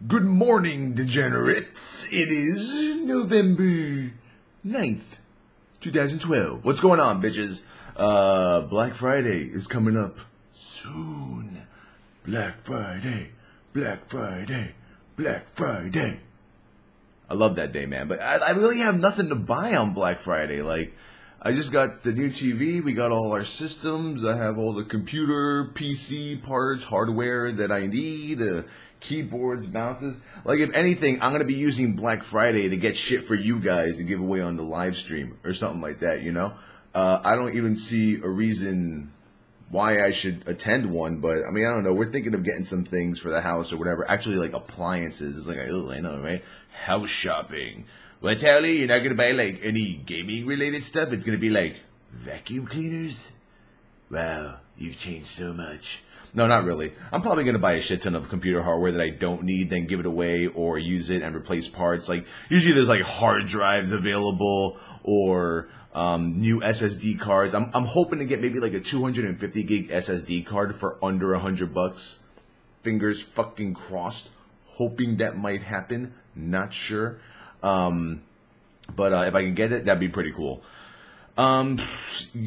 Good morning, degenerates. It is November 9th, 2012. What's going on, bitches? Black Friday is coming up soon. Black Friday, Black Friday, Black Friday. I love that day, man. But I really have nothing to buy on Black Friday. Like, I just got the new TV. We got all our systems. I have all the computer, PC parts, hardware that I need. Keyboards, mouses. Like, if anything, I'm going to be using Black Friday to get shit for you guys to give away on the live stream or something like that, you know? I don't even see a reason why I should attend one, but, I mean, I don't know. We're thinking of getting some things for the house or whatever. Actually, like, appliances. It's like, oh, I know, right? House shopping. Well, Towelliee, you're not going to buy, like, any gaming-related stuff? It's going to be, like, vacuum cleaners? Wow, you've changed so much. No, not really. I'm probably going to buy a shit ton of computer hardware that I don't need, then give it away or use it and replace parts. Like, usually there's, like, hard drives available or new SSD cards. I'm hoping to get maybe, like, a 250 gig SSD card for under $100. Fingers fucking crossed. Hoping that might happen. Not sure. But if I can get it, that'd be pretty cool.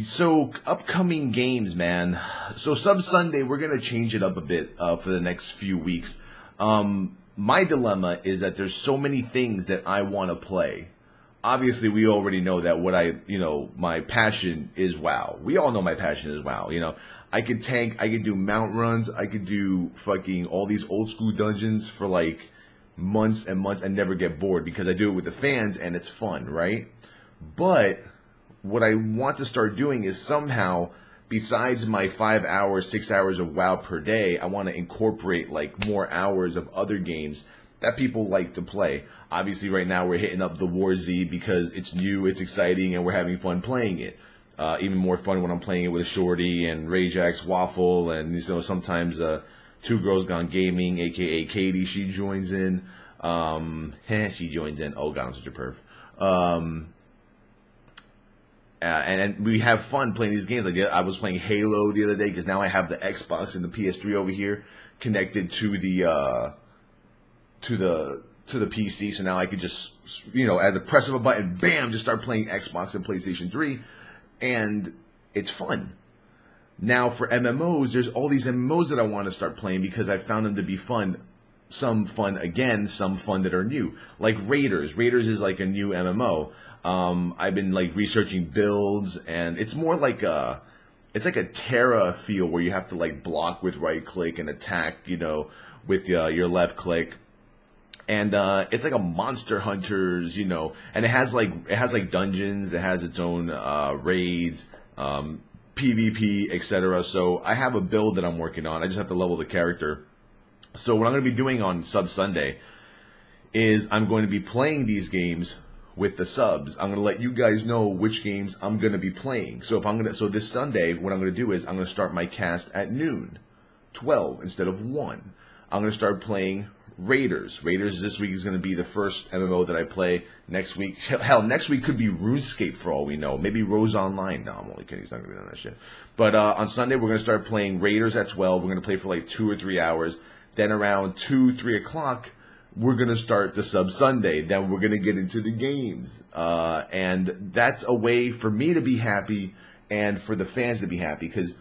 So upcoming games, man. So Sub Sunday, we're gonna change it up a bit for the next few weeks. My dilemma is that there's so many things that I want to play. Obviously, we already know that my passion is WoW. We all know my passion is WoW. You know, I could tank, I could do mount runs, I could do fucking all these old school dungeons for like months and months and never get bored because I do it with the fans and it's fun, right? But what I want to start doing is somehow, besides my 5 hours, 6 hours of WoW per day, I want to incorporate like more hours of other games that people like to play. Obviously, right now we're hitting up the RaiderZ because it's new, it's exciting, and we're having fun playing it. Even more fun when I'm playing it with Shorty and Rajax Waffle, and sometimes Two Girls Gone Gaming, aka Katie, she joins in. She joins in. Oh god, I'm such a perv. And we have fun playing these games. Like I was playing Halo the other day because now I have the Xbox and the PS3 over here connected to the PC. So now I could just at the press of a button, bam, just start playing Xbox and PlayStation 3, and it's fun. Now for MMOs, there's all these MMOs that I want to start playing because I found them to be fun. Some fun again, some fun that are new. Like RaiderZ. RaiderZ is like a new MMO. I've been like researching builds, and it's more like it's like a Terra feel where you have to like block with right click and attack, with your left click. And it's like a Monster Hunters, and it has like dungeons, it has its own raids, PvP, etc. So I have a build that I'm working on. I just have to level the character. So what I'm going to be doing on Sub Sunday is I'm going to be playing these games with the subs. I'm going to let you guys know which games I'm going to be playing. So this Sunday, what I'm going to do is I'm going to start my cast at noon, 12 instead of 1. I'm going to start playing RaiderZ. RaiderZ this week is going to be the first MMO that I play. Next week, hell, next week could be RuneScape for all we know. Maybe Rose Online. No, I'm only kidding. He's not going to be doing that shit. But on Sunday, we're going to start playing RaiderZ at 12. We're going to play for like 2 or 3 hours. Then around 2, 3 o'clock, we're going to start the Sub Sunday. Then we're going to get into the games. And that's a way for me to be happy and for the fans to be happy. Because,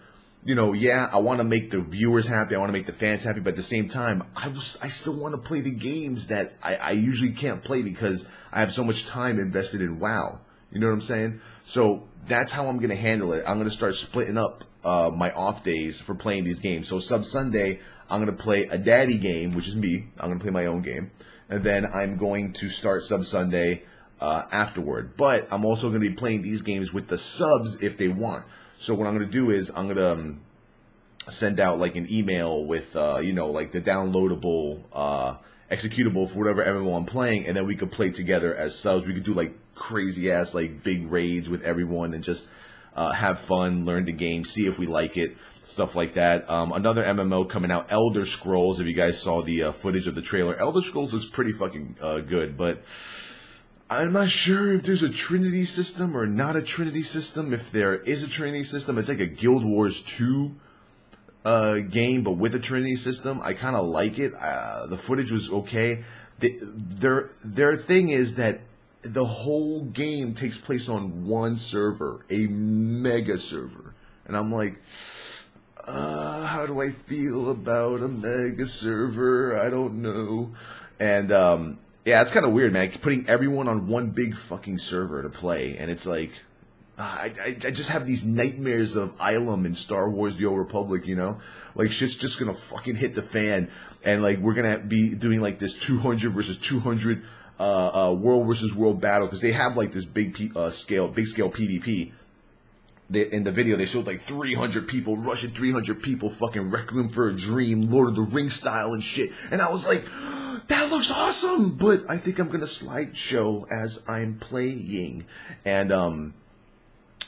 I want to make the viewers happy. I want to make the fans happy. But at the same time, I still want to play the games that I usually can't play because I have so much time invested in WoW. You know what I'm saying? So that's how I'm going to handle it. I'm going to start splitting up my off days for playing these games. So Sub Sunday, I'm going to play a daddy game, which is me. I'm going to play my own game. And then I'm going to start Sub Sunday afterward. But I'm also going to be playing these games with the subs if they want. So what I'm going to do is I'm going to send out like an email with, like the downloadable executable for whatever MMO I'm playing. And then we could play together as subs. We could do like crazy ass like big raids with everyone and just have fun, learn the game, see if we like it. Stuff like that. Another MMO coming out, Elder Scrolls. If you guys saw the footage of the trailer, Elder Scrolls looks pretty fucking good, but I'm not sure if there's a Trinity system or not a Trinity system. If there is a Trinity system, it's like a Guild Wars 2 game, but with a Trinity system. I kind of like it. The footage was okay. Their thing is that the whole game takes place on one server, a mega server. And I'm like, how do I feel about a mega server? I don't know. And yeah, it's kind of weird, man. Putting everyone on one big fucking server to play. And it's like, I just have these nightmares of Ilum in Star Wars The Old Republic, you know? Like, shit's just gonna fucking hit the fan. And, like, we're gonna be doing, like, this 200 versus 200 world versus world battle. Because they have, like, this big scale PvP. In the video, they showed, like, 300 people, Russian 300 people, fucking Requiem for a Dream, Lord of the Rings style and shit. And I was like, that looks awesome! But I think I'm gonna slideshow as I'm playing. And,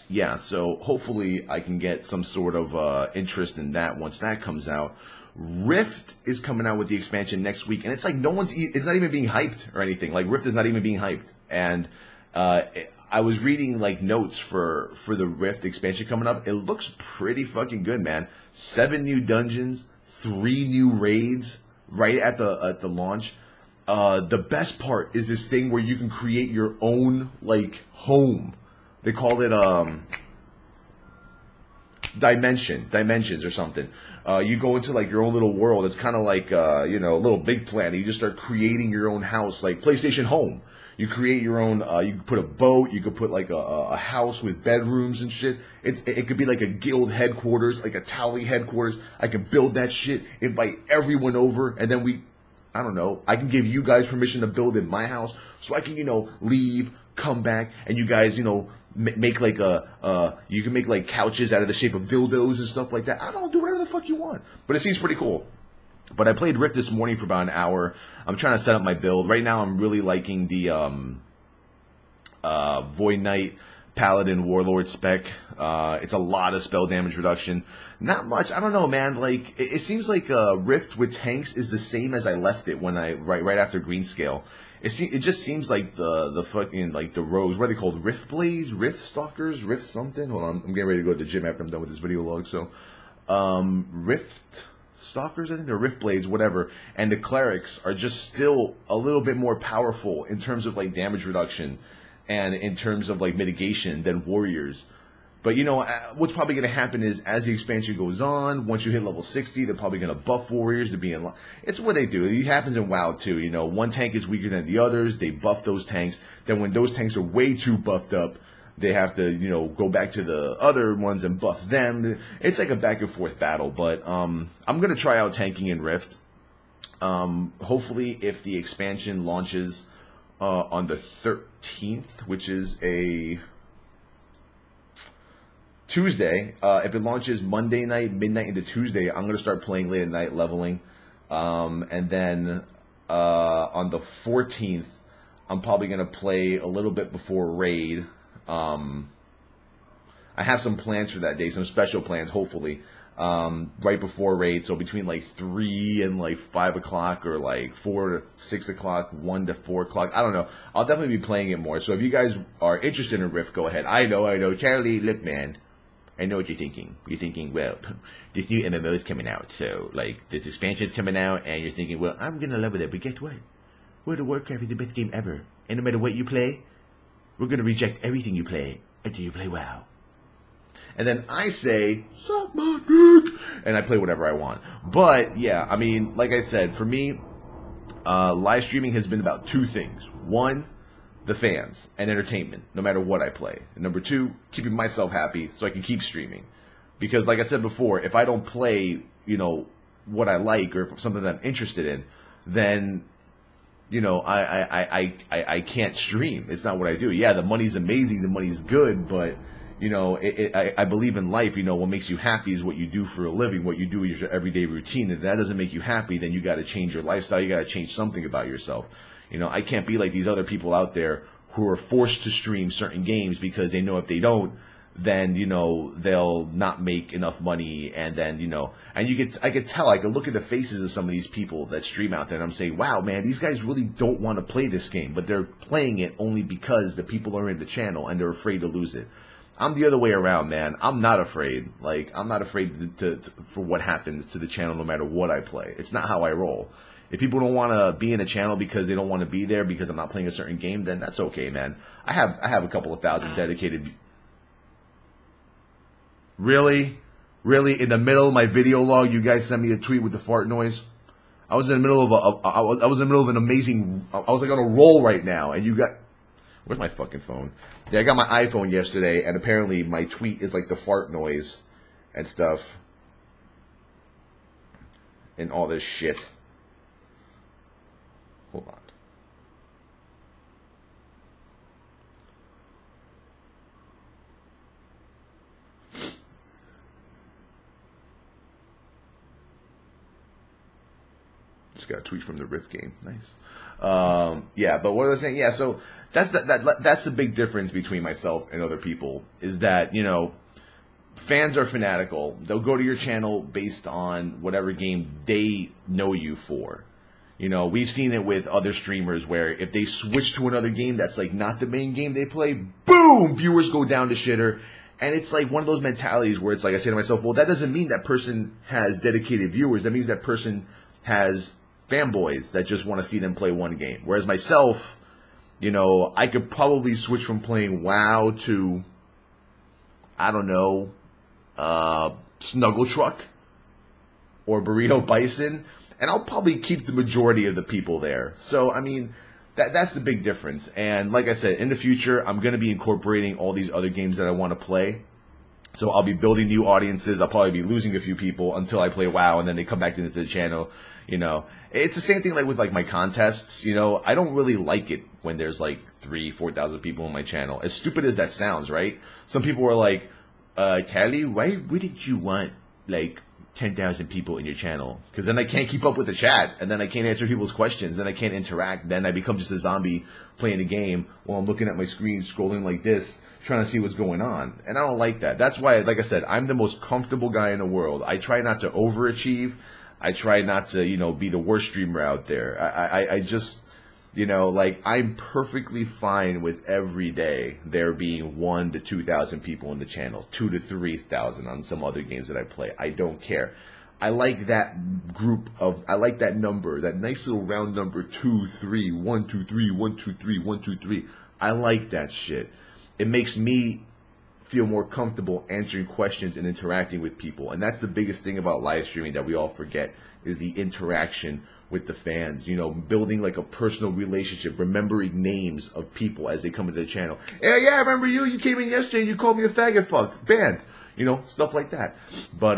yeah, so hopefully I can get some sort of interest in that once that comes out. Rift is coming out with the expansion next week, and it's like it's not even being hyped or anything. Like, Rift is not even being hyped. And I was reading, like, notes for the Rift expansion coming up. It looks pretty fucking good, man. 7 new dungeons, 3 new raids right at the launch. The best part is this thing where you can create your own, like, home. They call it dimensions or something. You go into, like, your own little world. It's kind of like you know, a little Big Planet. You just start creating your own house, like PlayStation Home. You create your own. You can put a boat. You could put, like, a house with bedrooms and shit. It could be like a guild headquarters, like a Towelliee headquarters. I can build that shit. Invite everyone over, and then I don't know. I can give you guys permission to build in my house, so I can, you know, leave, come back, and you guys, you know, make like you can make, like, couches out of the shape of dildos and stuff like that. I don't know, do whatever the fuck you want. But it seems pretty cool. But I played Rift this morning for about an hour. I'm trying to set up my build. Right now I'm really liking the Void Knight Paladin Warlord spec. It's a lot of spell damage reduction. Not much. I don't know, man. Like, it seems like Rift with tanks is the same as I left it when right after Greenscale. It just seems like the fucking, like, the rogues, what are they called? Rift Blades? Rift Stalkers? Rift something? Hold on, I'm getting ready to go to the gym after I'm done with this video log, so. Rift Stalkers, I think they're Rift Blades, whatever. And the Clerics are just still a little bit more powerful in terms of, like, damage reduction and in terms of, like, mitigation than Warriors. But, you know, what's probably going to happen is, as the expansion goes on, once you hit level 60, they're probably going to buff Warriors to be in line. It's what they do. It happens in WoW, too. You know, one tank is weaker than the others. They buff those tanks. Then when those tanks are way too buffed up, they have to, you know, go back to the other ones and buff them. It's like a back-and-forth battle. But I'm going to try out tanking in Rift. Hopefully, if the expansion launches on the 13th, which is a Tuesday, if it launches Monday night, midnight into Tuesday, I'm going to start playing late at night, leveling. And then on the 14th, I'm probably going to play a little bit before Raid. I have some plans for that day, some special plans, hopefully, right before Raid. So between, like, 3 and, like, 5 o'clock, or, like, 4 to 6 o'clock, 1 to 4 o'clock. I don't know. I'll definitely be playing it more. So if you guys are interested in Rift, go ahead. I know. Charlie, look, man. I know what you're thinking. You're thinking, well, this new MMO is coming out, so, like, this expansion is coming out, and you're thinking, well, I'm gonna love it, but guess what? World of Warcraft is the best game ever, and no matter what you play, we're gonna reject everything you play until you play WoW. And then I say, suck my dick, and I play whatever I want. But, yeah, I mean, like I said, for me, live streaming has been about 2 things. 1, the fans and entertainment, no matter what I play. And number 2, keeping myself happy so I can keep streaming. Because, like I said before, if I don't play, you know, what I like, or something that I'm interested in, then, you know, I can't stream. It's not what I do. Yeah, the money's amazing, the money's good, but, you know, I believe in life. You know, what makes you happy is what you do for a living, what you do is your everyday routine. If that doesn't make you happy, then you got to change your lifestyle. You got to change something about yourself. You know, I can't be like these other people out there who are forced to stream certain games because they know if they don't, then, you know, they'll not make enough money. And then, you know, and I could tell, I could look at the faces of some of these people that stream out there, and I'm saying, wow, man, these guys really don't want to play this game, but they're playing it only because the people are in the channel and they're afraid to lose it. I'm the other way around, man. I'm not afraid. Like, I'm not afraid for what happens to the channel no matter what I play. It's not how I roll. If people don't want to be in a channel because they don't want to be there because I'm not playing a certain game, then that's okay, man. I have a couple of thousand dedicated. Really? Really? In the middle of my video log, you guys sent me a tweet with the fart noise? I was in the middle of I was in the middle of an amazing, I was like on a roll right now, and you got, where's my fucking phone? Yeah, I got my iPhone yesterday, and apparently my tweet is like the fart noise and stuff. And all this shit. Hold on. Just got a tweet from the Rift game. Nice. Yeah, but what was I saying? Yeah, so that's the big difference between myself and other people is that, you know, fans are fanatical. They'll go to your channel based on whatever game they know you for. You know, we've seen it with other streamers where if they switch to another game that's like not the main game they play, boom, viewers go down to shitter. And it's like one of those mentalities where it's like I say to myself, well, that doesn't mean that person has dedicated viewers. That means that person has fanboys that just want to see them play one game. Whereas myself, you know, I could probably switch from playing WoW to, I don't know, Snuggle Truck or Burrito Bison, and I'll probably keep the majority of the people there. So, I mean, that's the big difference. And like I said, in the future, I'm going to be incorporating all these other games that I want to play. So I'll be building new audiences. I'll probably be losing a few people until I play WoW, and then they come back into the channel. You know, it's the same thing like with like my contests. You know, I don't really like it when there's like 3,000-4,000 people on my channel. As stupid as that sounds, right? Some people were like, Towelliee, why wouldn't you want like 10,000 people in your channel? Because then I can't keep up with the chat, and then I can't answer people's questions, then I can't interact, then I become just a zombie playing a game while I'm looking at my screen, scrolling like this, trying to see what's going on. And I don't like that. That's why, like I said, I'm the most comfortable guy in the world. I try not to overachieve. I try not to, you know, be the worst streamer out there. I just, you know, like, I'm perfectly fine with every day there being 1,000 to 2,000 people in the channel, 2,000 to 3,000 on some other games that I play. I don't care. I like that group of, I like that number, that nice little round number, 2, 3, 1, 2, 3, 1, 2, 3, 1, 2, 3. I like that shit. It makes me feel more comfortable answering questions and interacting with people. And that's the biggest thing about live streaming that we all forget, is the interaction with the fans. You know, building like a personal relationship, remembering names of people as they come into the channel. Yeah, I remember you. You came in yesterday and you called me a faggot fuck. Banned. You know, stuff like that. But,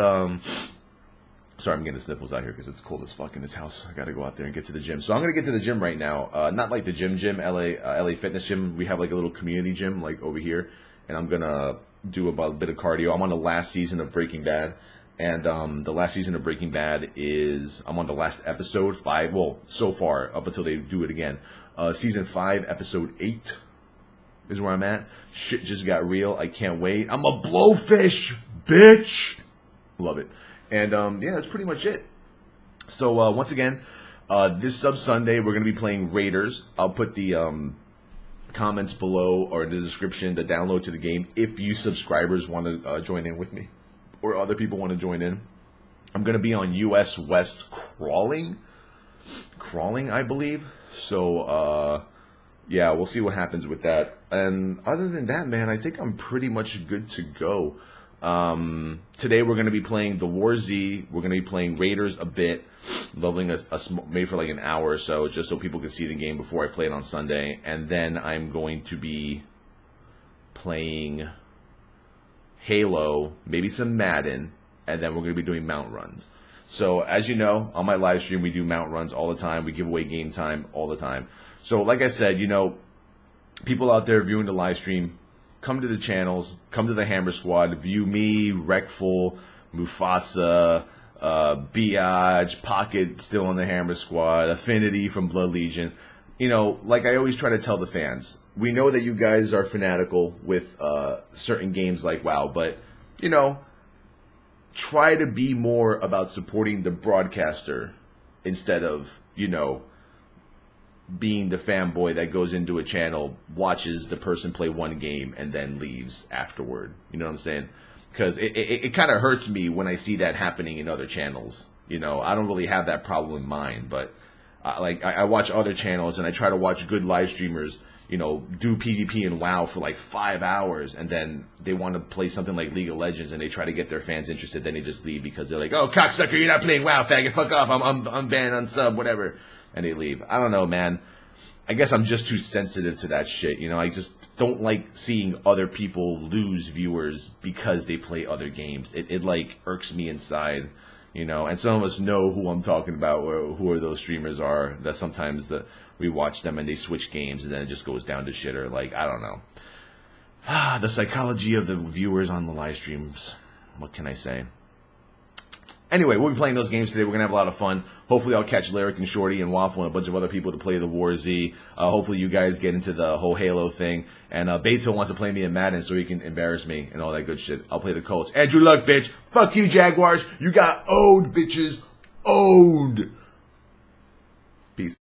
sorry, I'm getting the sniffles out here because it's cold as fuck in this house. I gotta go out there and get to the gym. So I'm gonna get to the gym right now. Not like the gym, LA Fitness Gym. We have like a little community gym like over here. And I'm gonna do about a bit of cardio. I'm on the last season of Breaking Bad. And the last season of Breaking Bad is, I'm on the last episode, 5, well, so far, up until they do it again. Season 5, episode 8 is where I'm at. Shit just got real. I can't wait. I'm a blowfish, bitch! Love it. And, yeah, that's pretty much it. So, once again, this Sub-Sunday, we're going to be playing RaiderZ. I'll put the comments below or in the description, the download to the game, if you subscribers want to join in with me, or other people want to join in. I'm going to be on US West crawling, I believe. So, yeah, we'll see what happens with that. And other than that, man, I think I'm pretty much good to go. Today we're going to be playing the RaiderZ. We're going to be playing RaiderZ a bit, leveling maybe for like an hour or so, just so people can see the game before I play it on Sunday. And then I'm going to be playing Halo, maybe some Madden, and then we're going to be doing mount runs. So, as you know, on my live stream, we do mount runs all the time. We give away game time all the time. So, like I said, you know, people out there viewing the live stream, come to the channels, come to the Hammer Squad, view me, Wreckful, Mufasa, Biage, Pocket still on the Hammer Squad, Affinity from Blood Legion. You know, like I always try to tell the fans, we know that you guys are fanatical with certain games like WoW, but, you know, try to be more about supporting the broadcaster instead of, you know, being the fanboy that goes into a channel, watches the person play one game, and then leaves afterward. You know what I'm saying? Because it kind of hurts me when I see that happening in other channels. You know, I don't really have that problem in mind, but I watch other channels and I try to watch good live streamers, you know, do PvP and WoW for like 5 hours, and then they want to play something like League of Legends and they try to get their fans interested, then they just leave because they're like, oh, cocksucker, you're not playing WoW, faggot, fuck off, I'm banned, unsub, whatever, and they leave. I don't know, man. I guess I'm just too sensitive to that shit, you know. I just don't like seeing other people lose viewers because they play other games. It like irks me inside. You know, and some of us know who I'm talking about, or who are those streamers are, that sometimes we watch them and they switch games and then it just goes down to shitter. Like, I don't know. The psychology of the viewers on the live streams. What can I say? Anyway, we'll be playing those games today. We're going to have a lot of fun. Hopefully I'll catch Lyric and Shorty and Waffle and a bunch of other people to play the War Z. Hopefully you guys get into the whole Halo thing. And Beto wants to play me in Madden so he can embarrass me and all that good shit. I'll play the Colts. Andrew Luck, bitch. Fuck you, Jaguars. You got owned, bitches. Owned. Peace.